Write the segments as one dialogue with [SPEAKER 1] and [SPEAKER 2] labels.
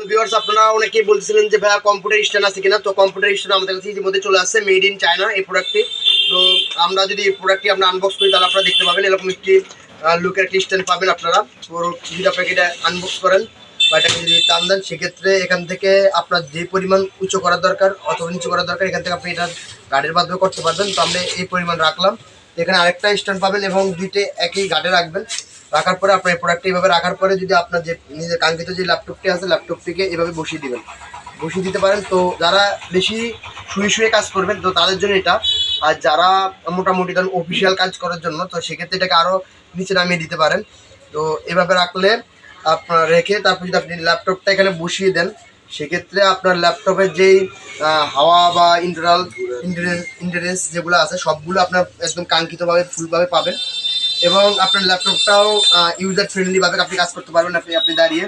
[SPEAKER 1] Viewers, আপনারা অনেকেই বলছিলেন যে ভাইয়া কম্পিউটার স্ট্যান্ড আছে কিনা। তো কম্পিউটার স্ট্যান্ড আমাদের কাছে ইতিমধ্যে চলে আসছে, মেড ইন চায়না এই প্রোডাক্টটি। তো আমরা যদি এই প্রোডাক্টটি আমরা আনবক্স করি তাহলে আপনারা দেখতে পাবেন এরকম একটি লুকের একটি স্ট্যান্ড পাবেন আপনারা। তো যদি আপনাকে এটা আনবক্স করেন বা এটাকে যদি টান দেন, সেক্ষেত্রে এখান থেকে আপনার যে পরিমাণ উঁচু করার দরকার অথবা নিচু করার দরকার এখান থেকে আপনি এটা গাড়ির মাধ্যমে করতে পারবেন। তো আমরা এই পরিমাণ রাখলাম। এখানে আরেকটা স্ট্যান্ড পাবেন এবং দুইটি একই গাড়ে রাখবেন। রাখার পরে আপনার এই প্রোডাক্টটি এইভাবে রাখার পরে যদি আপনার যে নিজের কাঙ্ক্ষিত যে ল্যাপটপটি আছে ল্যাপটপটিকে এভাবে বসিয়ে দিবেন, বসিয়ে দিতে পারেন। তো যারা বেশি শুয়ে শুয়ে কাজ করবেন তো তাদের জন্য এটা। আর যারা মোটামুটি ধরুন অফিসিয়াল কাজ করার জন্য, তো সেক্ষেত্রে এটাকে আরও নিচে নামিয়ে দিতে পারেন। তো এভাবে রাখলে আপনার রেখে তারপর যদি আপনি ল্যাপটপটা এখানে বসিয়ে দেন, সেক্ষেত্রে আপনার ল্যাপটপের যেই হাওয়া বা ইন্টারেন্স যেগুলো আছে সবগুলো আপনার একদম কাঙ্ক্ষিতভাবে ফুলভাবে পাবেন। এবং আপনার ল্যাপটপটাও ইউজার ফ্রেন্ডলিভাবে আপনি কাজ করতে পারবেন আপনি দাঁড়িয়ে।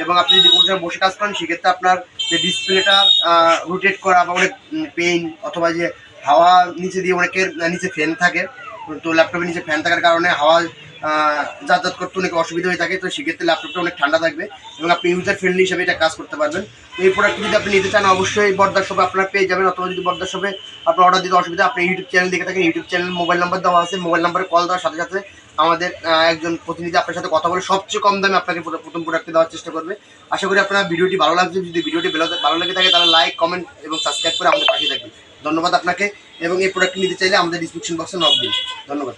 [SPEAKER 1] এবং আপনি যদি কোনো সময় বসে কাজ করেন সেক্ষেত্রে আপনার যে ডিসপ্লেটা রোটেট করা বা অনেক পেইন অথবা যে হাওয়া নিচে দিয়ে অনেকের নিচে ফ্যান থাকে, তো ল্যাপটপের নিচে ফ্যান থাকার কারণে হাওয়া যাতায়াত করতে অনেক অসুবিধা হয়ে থাকে। তো সেক্ষেত্রে ল্যাপটপটা অনেক ঠান্ডা থাকবে এবং আপনি ইউজার ফ্রেন্ডলি হিসেবে এটা কাজ করতে পারবেন। তো এই প্রোডাক্ট যদি আপনি নিতে চান অবশ্যই বর্দার শপে আপনারা পেয়ে যাবেন, অথবা যদি বর্দার শপে আপনার অর্ডার দিতে অসুবিধা আপনি ইউটিউব চ্যানেল দেখে থাকেন, ইউটিউব চ্যানেল মোবাইল নাম্বার দেওয়া আছে, মোবাইল নাম্বারে কল দেওয়ার সাথে সাথে আমাদের একজন প্রতিনিধি আপনার সাথে কথা বলে সবচেয়ে কম দামে আপনাকে প্রথম প্রোডাক্টটি দেওয়ার চেষ্টা করবে। আশা করি আপনার ভিডিওটি ভালো লাগছে। যদি ভিডিওটি ভালো লেগে থাকে তাহলে লাইক, কমেন্ট এবং সাবস্ক্রাইব করে আমাদের পাশে থাকবেন। ধন্যবাদ আপনাকে। এবং এই প্রোডাক্টটি নিতে চাইলে আমাদের ডিসক্রিপশন বক্সে নক দিন। ধন্যবাদ।